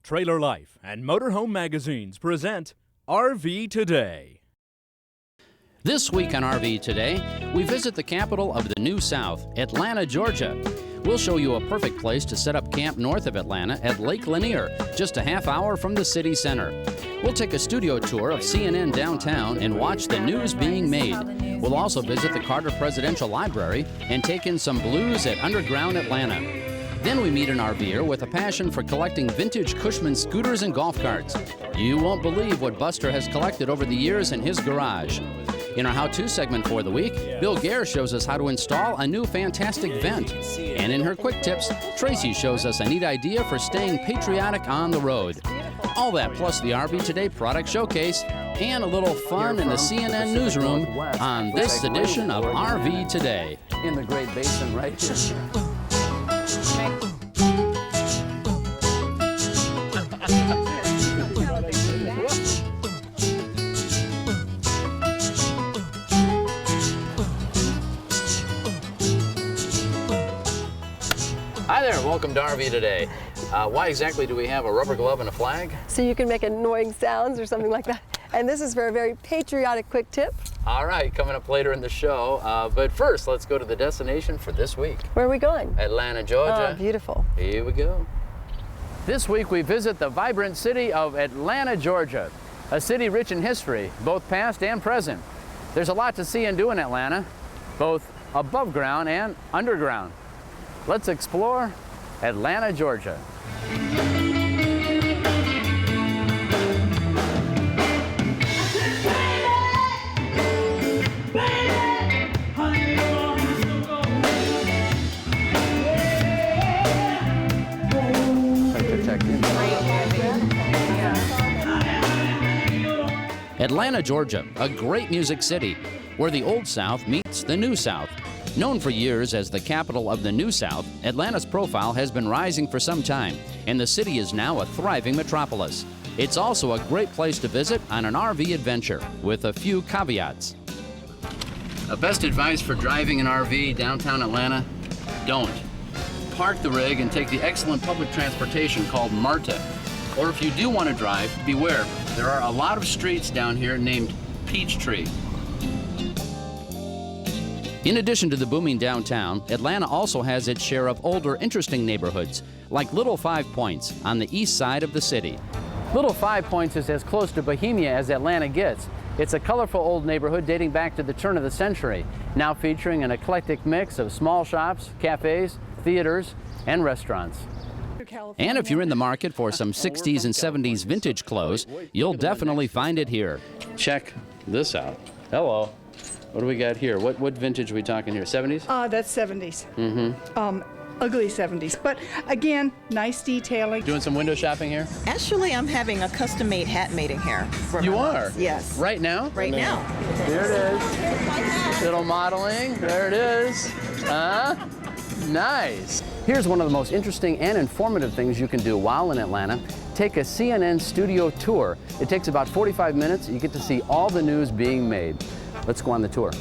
Trailer Life and Motorhome Magazines present RV Today. This week on RV Today, we visit the capital of the New South, Atlanta, Georgia. We'll show you a perfect place to set up camp north of Atlanta at Lake Lanier, just a half hour from the city center. We'll take a studio tour of CNN downtown and watch the news being made. We'll also visit the Carter Presidential Library and take in some blues at Underground Atlanta. Then we meet an RVer with a passion for collecting vintage Cushman scooters and golf carts. You won't believe what Buster has collected over the years in his garage. In our how-to segment for the week, Bill Gare shows us how to install a new fantastic vent. And in her quick tips, Tracy shows us a neat idea for staying patriotic on the road. All that plus the RV Today product showcase and a little fun in the CNN newsroom on this edition of RV Today. In the Great Basin right here. Hi there, welcome to RV Today. Why exactly do we have a rubber glove and a flag? So you can make annoying sounds or something like that. And this is for a very patriotic quick tip. All right, coming up later in the show. But first, let's go to the destination for this week. Where are we going? Atlanta, Georgia. Oh, beautiful. Here we go. This week we visit the vibrant city of Atlanta, Georgia, a city rich in history, both past and present. There's a lot to see and do in Atlanta, both above ground and underground. Let's explore Atlanta, Georgia. Atlanta, Georgia, a great music city where the Old South meets the New South. Known for years as the capital of the New South, Atlanta's profile has been rising for some time, and the city is now a thriving metropolis. It's also a great place to visit on an RV adventure, with a few caveats. Best advice for driving an RV downtown Atlanta? Don't. Park the rig and take the excellent public transportation called MARTA. Or if you do want to drive, beware. There are a lot of streets down here named Peachtree. In addition to the booming downtown, Atlanta also has its share of older, interesting neighborhoods, like Little Five Points on the east side of the city. Little Five Points is as close to Bohemia as Atlanta gets. It's a colorful old neighborhood dating back to the turn of the century, now featuring an eclectic mix of small shops, cafes, theaters, and restaurants. And if you're in the market for some 60s and 70s vintage clothes, you'll definitely find it here. Check this out. Hello. What do we got here? What vintage are we talking here? 70s? That's 70s. Mm-hmm. Ugly 70s. But again, nice detailing. Doing some window shopping here? Actually, I'm having a custom-made hat made in here. You are? Yes. Right now? Right now. There it is. Little modeling. There it is. Nice. Here's one of the most interesting and informative things you can do while in Atlanta. Take a CNN studio tour. It takes about 45 minutes. You get to see all the news being made. Let's go on the tour.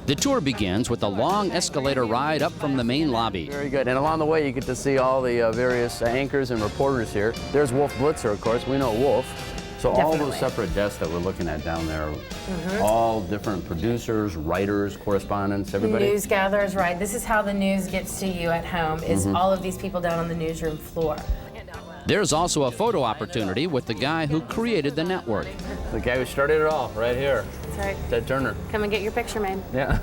The tour begins with a long escalator ride up from the main lobby. Very good. And along the way, you get to see all the various anchors and reporters here. There's Wolf Blitzer, of course. We know Wolf. So all those separate desks that we're looking at down there, all different producers, writers, correspondents, everybody. News gatherers, right. This is how the news gets to you at home, is all of these people down on the newsroom floor. There's also a photo opportunity with the guy who created the network. The guy who started it all, right here. That's right. Ted Turner. Come and get your picture made. Yeah.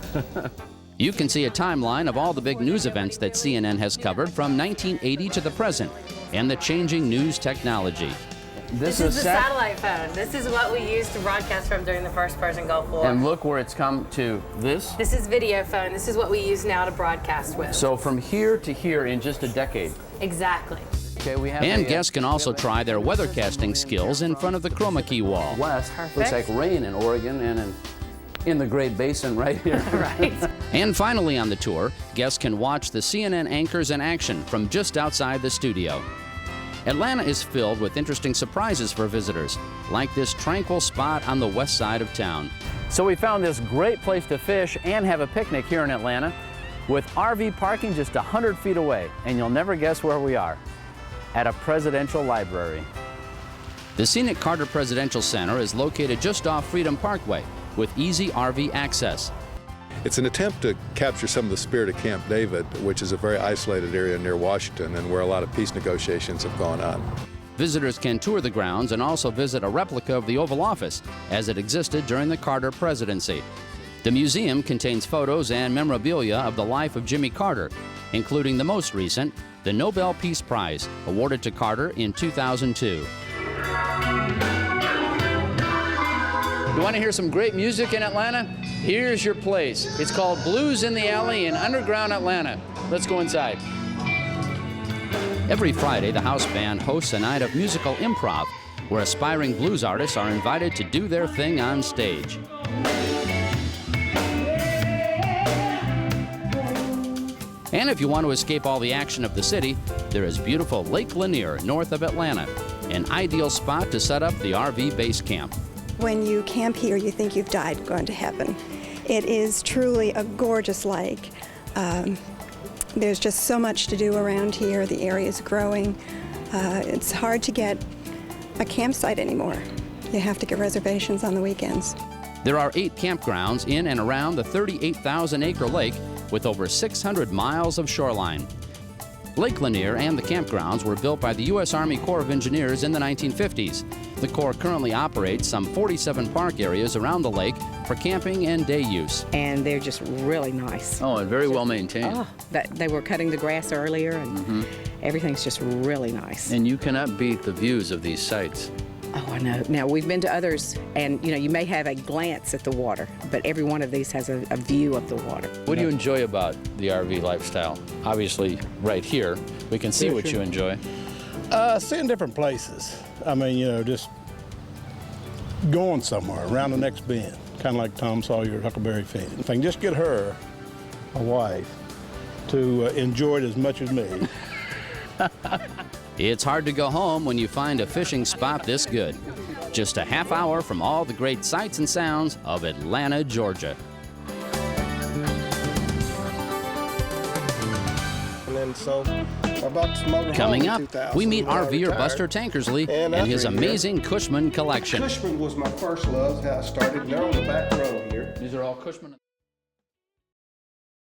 You can see a timeline of all the big news events that CNN has covered from 1980 to the present, and the changing news technology. This is the satellite phone. This is what we used to broadcast from during the First Persian Gulf War. And look where it's come to this. This is video phone. This is what we use now to broadcast with. So from here to here in just a decade. Exactly. Okay, we have guests can also try their weathercasting skills in front of the chroma key wall. West. Perfect. Looks like rain in Oregon and in the Great Basin right here. Right. And finally on the tour, guests can watch the CNN anchors in action from just outside the studio. Atlanta is filled with interesting surprises for visitors, like this tranquil spot on the west side of town. So we found this great place to fish and have a picnic here in Atlanta, with RV parking just 100 feet away, and you'll never guess where we are. at a presidential library. The scenic Carter Presidential Center is located just off Freedom Parkway with easy RV access. It's an attempt to capture some of the spirit of Camp David, which is a very isolated area near Washington and where a lot of peace negotiations have gone on. Visitors can tour the grounds and also visit a replica of the Oval Office as it existed during the Carter presidency. The museum contains photos and memorabilia of the life of Jimmy Carter, including the most recent, the Nobel Peace Prize, awarded to Carter in 2002. You want to hear some great music in Atlanta? Here's your place. It's called Blues in the Alley in underground Atlanta. Let's go inside. Every Friday, the house band hosts a night of musical improv where aspiring blues artists are invited to do their thing on stage. And if you want to escape all the action of the city, there is beautiful Lake Lanier north of Atlanta, an ideal spot to set up the RV base camp. When you camp here, you think you've died going to heaven. It is truly a gorgeous lake. There's just so much to do around here. The area is growing. It's hard to get a campsite anymore. You have to get reservations on the weekends. There are 8 campgrounds in and around the 38,000-acre lake with over 600 miles of shoreline. Lake Lanier and the campgrounds were built by the U.S. Army Corps of Engineers in the 1950s. The Corps currently operates some 47 park areas around the lake for camping and day use. And they're just really nice. Oh, and very well maintained. Oh, they were cutting the grass earlier, and everything's just really nice. And you cannot beat the views of these sites. Oh, I know. Now, we've been to others, and you may have a glance at the water, but every one of these has a view of the water. What do you enjoy about the RV lifestyle? Obviously, right here, we can see what you enjoy. Seeing different places. I mean, just going somewhere, around the next bend, kind of like Tom Sawyer at Huckleberry Finn. If I can just get her, my wife, to enjoy it as much as me. It's hard to go home when you find a fishing spot this good. Just a half hour from all the great sights and sounds of Atlanta, Georgia. And then so about to motor Coming home in up, 2000, we meet when I RVer retired. Buster Tankersley and his after a year, amazing Cushman collection. Cushman was my first love, how I started. They're on the back row here. These are all Cushman.